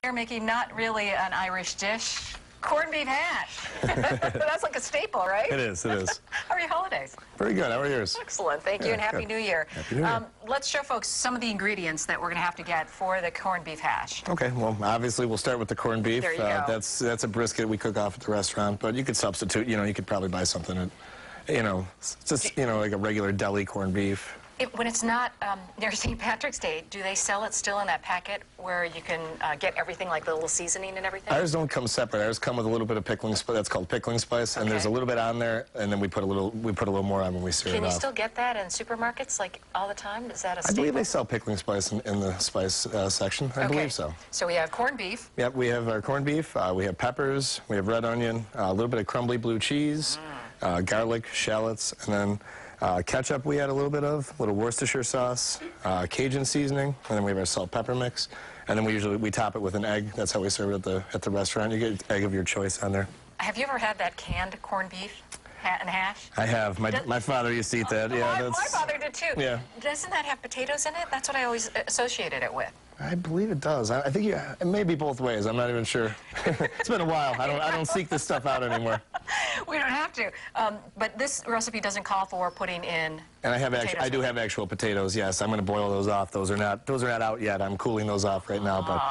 You're making not really an Irish dish, corned beef hash. That's like a staple, right? It is, it is. How are your holidays? Very good. How are yours? Excellent. Thank you, and Happy good. New Year. Happy New Year. Let's show folks some of the ingredients that we're going to have to get for the corned beef hash. Okay, well, obviously we'll start with the corned beef. There you go. That's a brisket we cook off at the restaurant, but you could substitute, you could probably buy something at, just, like a regular deli corned beef. When it's not near St. Patrick's Day, do they sell it still in that packet where you can get everything, like the little seasoning and everything? Ours don't come separate. Ours come with a little bit of pickling spice. That's called pickling spice, and there's a little bit on there, and then we put a little more on when we serve it off. Can you still get that in supermarkets, like all the time? Is that a staple? I believe they sell pickling spice in the spice section. I believe so. So we have corned beef. Yep, we have our corned beef. We have peppers. We have red onion. A little bit of crumbly blue cheese, garlic, shallots, and then ketchup we add a little bit of, a little Worcestershire sauce, Cajun seasoning, and then we have our salt pepper mix. And then we top it with an egg. That's how we serve it at the restaurant. You get egg of your choice on there. Have you ever had that canned corned beef and hash? I have. My father used to eat that. My father did too. Yeah. Doesn't that have potatoes in it? That's what I always associated it with. I believe it does. I think it may be both ways. I'm not even sure. It's been a while. I don't seek this stuff out anymore. We don't have to. But this recipe doesn't call for putting in. And I do have actual potatoes. Yes, I'm going to boil those off. Those are not out yet. I'm cooling those off right now. But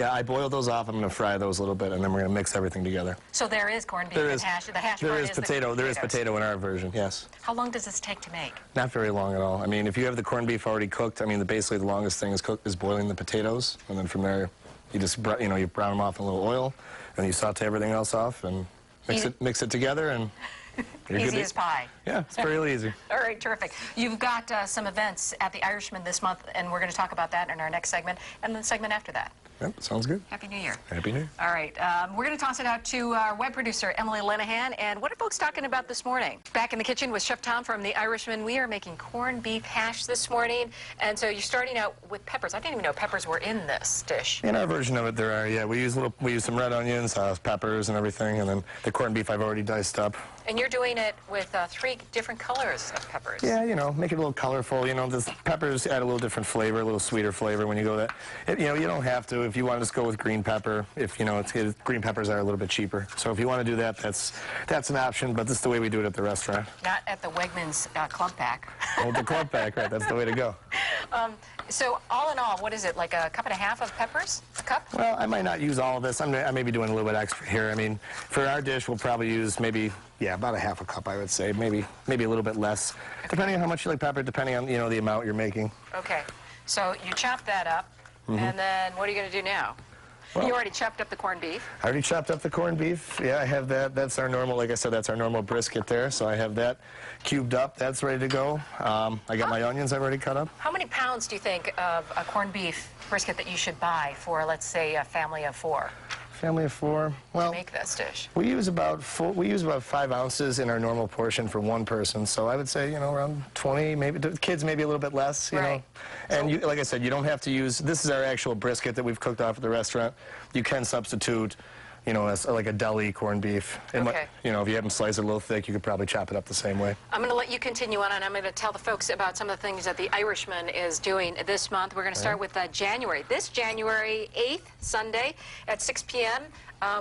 I boiled those off. I'm going to fry those a little bit, and then we're going to mix everything together. So there is corned beef and hash. The hash part is potato. There is potato in our version. Yes. How long does this take to make? Not very long at all. I mean, if you have the corned beef already cooked, basically the longest thing is boiling the potatoes, and then from there, you just you brown them off in a little oil, and you saute everything else off and mix it together, and easy as pie. Yeah, it's pretty easy. All right, terrific. You've got some events at the Irishman this month, and we're going to talk about that in our next segment, and the segment after that. Yep, sounds good. Happy New Year. Happy New Year. All right, we're going to toss it out to our web producer, Emily Linehan. And what are folks talking about this morning? Back in the kitchen with Chef Tom from the Irishman. We are making corned beef hash this morning. And so you're starting out with peppers. I didn't even know peppers were in this dish. In our version of it, there are, yeah. We use some red onions, peppers and everything. And then the corned beef I've already diced up. And you're doing it with 3 different colors of peppers. Yeah, make it a little colorful. The peppers add a little different flavor, a little sweeter flavor when you go that. You don't have to. If you want to just go with green pepper, green peppers are a little bit cheaper. So if you want to do that, that's an option, but this is the way we do it at the restaurant. Not at the Wegmans clump pack. Oh, the clump pack, right. That's the way to go. So all in all, what is it, like a cup and a half of peppers? A cup? Well, I might not use all of this. I may be doing a little bit extra here. For our dish, we'll probably use maybe, about a half a cup, I would say. Maybe a little bit less, depending on how much you like pepper, depending on, the amount you're making. Okay. So you chop that up, and then what are you going to do now? Well, you already chopped up the corned beef? I already chopped up the corned beef. Yeah, I have that. That's our normal, like I said, that's our normal brisket there. So I have that cubed up. That's ready to go. I got my onions I've already cut up. How many pounds do you think of a corned beef brisket that you should buy for, let's say, a family of 4? Family of 4. Well, to make this dish. We use about 5 ounces in our normal portion for one person. So I would say, around 20, maybe kids maybe a little bit less, you know. And like I said, you don't have to use. This is our actual brisket that we've cooked off at the restaurant. You can substitute, as like a deli corned beef. Okay. If you have them slice it a little thick, you could probably chop it up the same way. I'm going to let you continue on, and I'm going to tell the folks about some of the things that the Irishman is doing this month. We're going to start with January. This January 8th, Sunday, at 6 p.m.,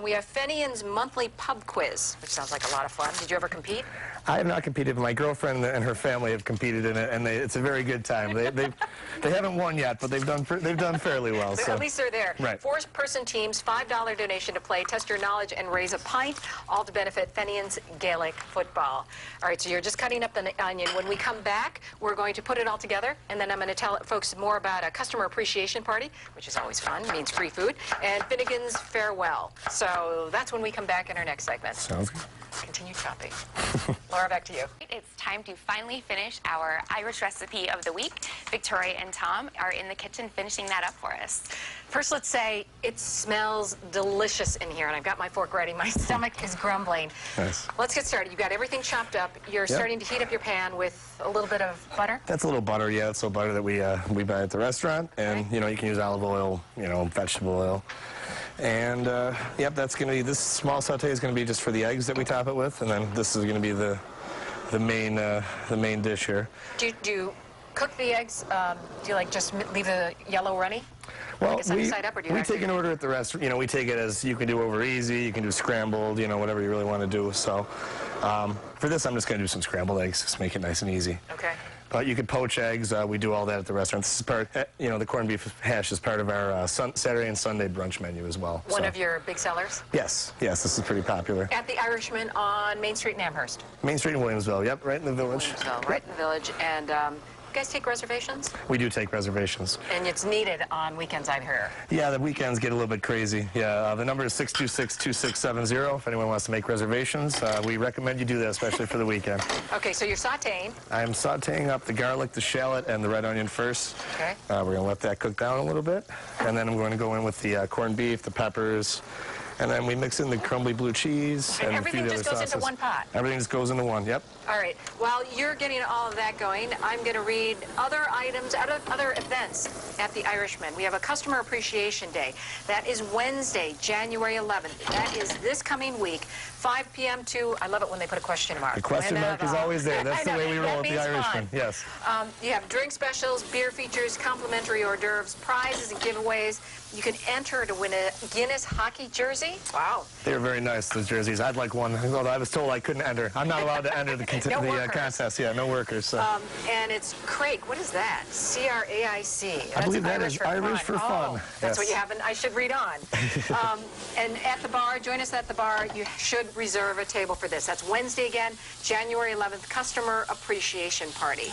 we have Fenian's monthly pub quiz, which sounds like a lot of fun. Did you ever compete? I have not competed, but my girlfriend and her family have competed in it, and it's a very good time. They haven't won yet, but they've done fairly well. So at least they're there. Right. 4-person teams, $5 donation to play, test your knowledge, and raise a pint, all to benefit Fenian's Gaelic football. All right, so you're just cutting up the onion. When we come back, we're going to put it all together, and then I'm going to tell folks more about a customer appreciation party, which is always fun, means free food, and Finnegan's farewell. So that's when we come back in our next segment. Sounds good. Continue chopping. Laura, back to you. It's time to finally finish our Irish recipe of the week. Victoria and Tom are in the kitchen finishing that up for us. First, let's say it smells delicious in here, and I've got my fork ready. My stomach is grumbling. Nice. Let's get started. You've got everything chopped up. You're starting to heat up your pan with a little bit of butter? That's a little butter, yeah. It's a butter that we buy at the restaurant, and you can use olive oil, vegetable oil. And yep, that's going to be, this small saute is going to be just for the eggs that we top it with, and then this is going to be the main dish here. Do you cook the eggs? Do you just leave the yellow runny? Well, like a sunny side up, or do you we actually take an order at the restaurant. You know, we take it as you can do over easy, you can do scrambled, you know, whatever you really want to do. So for this, I'm just going to do some scrambled eggs, just make it nice and easy. Okay. But you could poach eggs. We do all that at the restaurant. This is part, you know, the corned beef hash is part of our Saturday and Sunday brunch menu as well. One of your big sellers? Yes, yes, this is pretty popular. At the Irishman on Main Street in Amherst. Main Street in Williamsville, yep, right in the village. Williamsville, right in the village. And you guys take reservations? We do take reservations. And it's needed on weekends, I hear. Yeah, the weekends get a little bit crazy. Yeah, the number is 626-2670 if anyone wants to make reservations. We recommend you do that, especially for the weekend. Okay, so you're sauteing. I'm sauteing up the garlic, the shallot, and the red onion first. Okay. We're going to let that cook down a little bit. And then I'm going to go in with the corned beef, the peppers, and then we mix in the crumbly blue cheese and everything a few just other goes sauces. into one pot? Everything just goes into one, yep. All right. While you're getting all of that going, I'm going to read other items, other events at the Irishman. We have a Customer Appreciation Day. That is Wednesday, January 11th. That is this coming week, 5 p.m. to, I love it when they put a question mark. The question mark is always there. That's the way we roll at the Irishman. Fun. Yes. You have drink specials, beer features, complimentary hors d'oeuvres, prizes and giveaways. You can enter to win a Guinness hockey jersey. Wow. They're very nice, those jerseys. I'd like one, although I was told I couldn't enter. I'm not allowed to enter the contest. Yeah, no workers. So. And it's Craic. What is that? C-R-A-I-C. I believe that is Irish for fun. Oh, that's what you have. I should read on. And at the bar, join us at the bar. You should reserve a table for this. That's Wednesday again, January 11th, Customer Appreciation Party.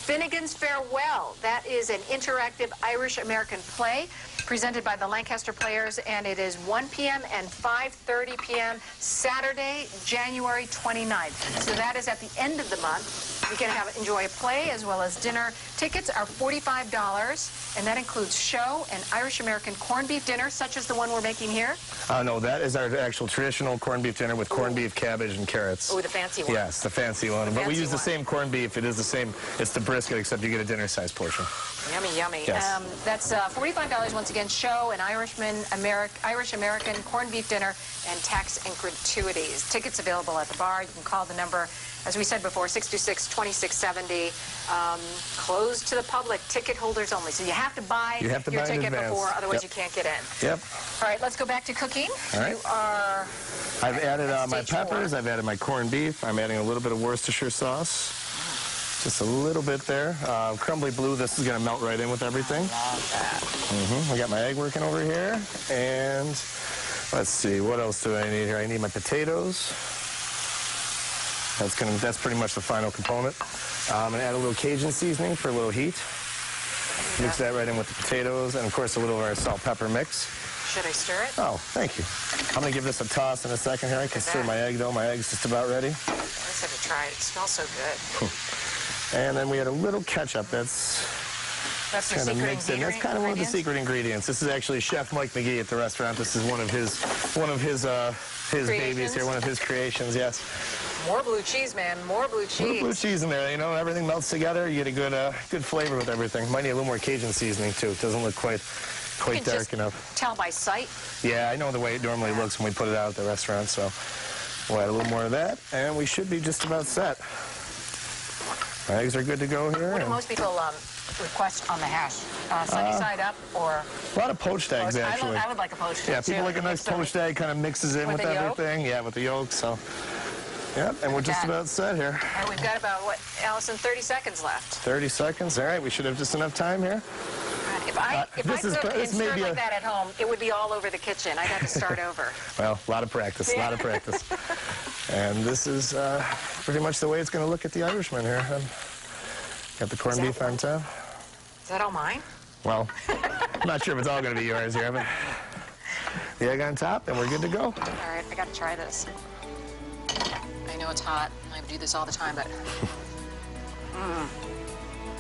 Finnegan's Farewell. That is an interactive Irish-American play presented by the Lancaster Players, and it is 1 p.m. and 5:30 p.m. Saturday, January 29th. So that is at the end of the month. You can enjoy a play as well as dinner. Tickets are $45, and that includes show and Irish-American corned beef dinner, such as the one we're making here. No, that is our actual traditional corned beef dinner with corned beef, cabbage, and carrots. Oh, the fancy one. Yes, the fancy one. But we use the same corned beef. It is the same. It's the brisket, except you get a dinner-sized portion. Yummy, yummy. Yes. That's $45 once again. Show an Irish-American corned beef dinner and tax and gratuities. Tickets available at the bar. You can call the number, as we said before, 626-2670. Closed to the public, ticket holders only. So you have to buy your ticket before, otherwise you can't get in. Yep. All right, let's go back to cooking. All right. I've added my peppers. I've added my corned beef. I'm adding a little bit of Worcestershire sauce. Just a little bit there. Crumbly blue, this is going to melt right in with everything. I love that. I got my egg working over here. And let's see, what else do I need here? I need my potatoes. That's pretty much the final component. I'm going to add a little Cajun seasoning for a little heat. Mix that right in with the potatoes, and of course a little of our salt pepper mix. Should I stir it? Oh, thank you. I'm going to give this a toss in a second here. I can stir my egg though. My egg's just about ready. Let's have to try it. It smells so good. And then we had a little ketchup. That's the secret ingredient. That's kind of one of the secret ingredients. This is actually Chef Mike McGee at the restaurant. This is one of his babies here, one of his creations. Yes. More blue cheese, man. More blue cheese. More blue cheese in there. You know, everything melts together. You get a good flavor with everything. Might need a little more Cajun seasoning too. It doesn't look quite dark enough. Tell by sight. Yeah, I know the way it normally looks when we put it out at the restaurant. So we'll add a little more of that, and we should be just about set. My eggs are good to go here. What do most people request on the hash? Sunny side up or? A lot of poached eggs, actually. I would like a poached egg. Yeah, people like a nice poached egg, kind of mixes in with everything. Yeah, with the yolk. So, yeah, and we're just about set here. And we've got about, what, Allison, 30 seconds left. 30 seconds. All right, we should have just enough time here. If I cooked and stirred like that at home, it would be all over the kitchen. I'd have to start over. Well, a lot of practice, a lot of practice. And this is pretty much the way it's going to look at the Irishman here. Got the corned beef on top. Is that all mine? Well, I'm not sure if it's all going to be yours here, but the egg on top, and we're good to go. All right, I got to try this. I know it's hot. I do this all the time, but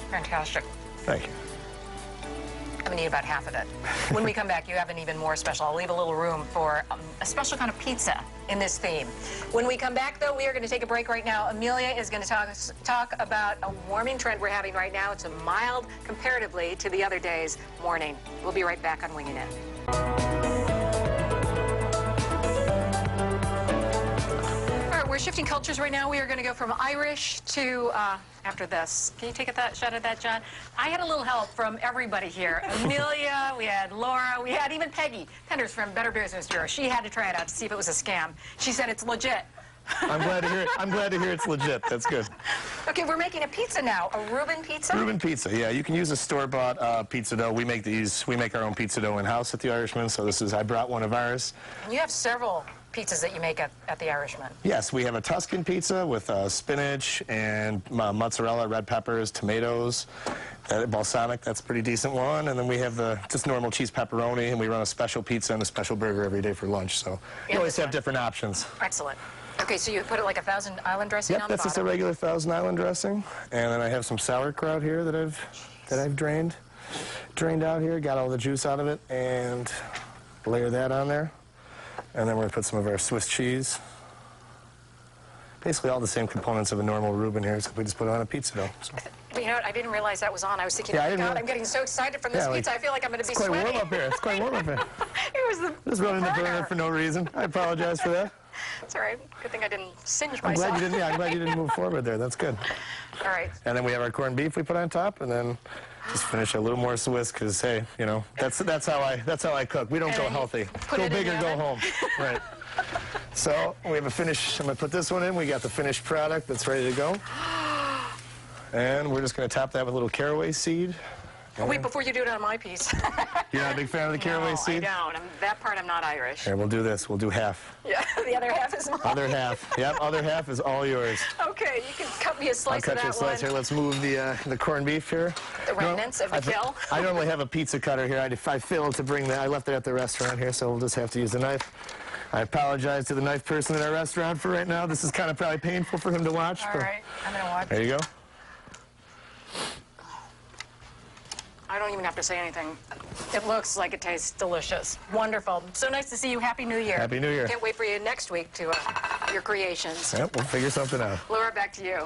fantastic. Thank you. I'm going to eat about half of it. When we come back, you have an even more special. I'll leave a little room for a special kind of pizza in this theme. When we come back, though, we are going to take a break right now. Amelia is going to talk about a warming trend we're having right now. It's a mild, comparatively, to the other day's morning. We'll be right back on Winging It. We're shifting cultures right now. We are going to go from Irish to, after this. Can you take a shot at that, John? I had a little help from everybody here. Amelia, we had Laura, we had even Peggy Penders from Better Business Bureau. She had to try it out to see if it was a scam. She said it's legit. I'm glad to hear it. I'm glad to hear it's legit. That's good. Okay, we're making a pizza now. A Reuben pizza? Reuben pizza, yeah. You can use a store-bought pizza dough. We make our own pizza dough in-house at the Irishman, so I brought one of ours. You have several pizzas that you make at the Irishman. Yes, we have a Tuscan pizza with spinach and mozzarella, red peppers, tomatoes, balsamic, that's a pretty decent one. And then we have the just normal cheese pepperoni, and we run a special pizza and a special burger every day for lunch. So you always have different options. Excellent. Okay, so you put it like a Thousand Island dressing on the bottom? Yep, that's just a regular Thousand Island dressing. And then I have some sauerkraut here that I've drained out here, got all the juice out of it, and layer that on there. And then we're going to put some of our Swiss cheese. Basically all the same components of a normal Reuben here, except we just put it on a pizza dough. So. You know what? I didn't realize that was on. I was thinking, oh my God, I'm getting so excited from this pizza. I feel like I'm going to be sweating. It's quite warm up here. It's quite warm up here. It was the Just running the burner for no reason. I apologize for that. It's all right. Good thing I didn't singe myself. I'm glad you didn't move forward there. That's good. All right. And then we have our corned beef we put on top, and then just finish a little more Swiss, because hey, you know, that's how I cook. We don't go healthy. Go big or go home. Right. So we have a finish. I'm gonna put this one in. We got the finished product that's ready to go. And we're just gonna top that with a little caraway seed. Oh, wait, before you do it on my piece. You're not a big fan of the caraway seed? No, I don't. That part I'm not Irish. Here, we'll do this. We'll do half. Yeah, the other half is mine. Other half. Yep, other half is all yours. Okay, you can cut me a slice I'll of cut that you a slice one. here. Let's move the corned beef here. The remnants of the kill. I normally have a pizza cutter here. I failed to bring that. I left it at the restaurant here, so we'll just have to use the knife. I apologize to the knife person at our restaurant for right now. This is kind of probably painful for him to watch. All right, I'm going to watch. There you go. I don't even have to say anything. It looks like it tastes delicious. Wonderful. So nice to see you. Happy New Year. Happy New Year. Can't wait for you next week to your creations. Yep, we'll figure something out. Laura, back to you.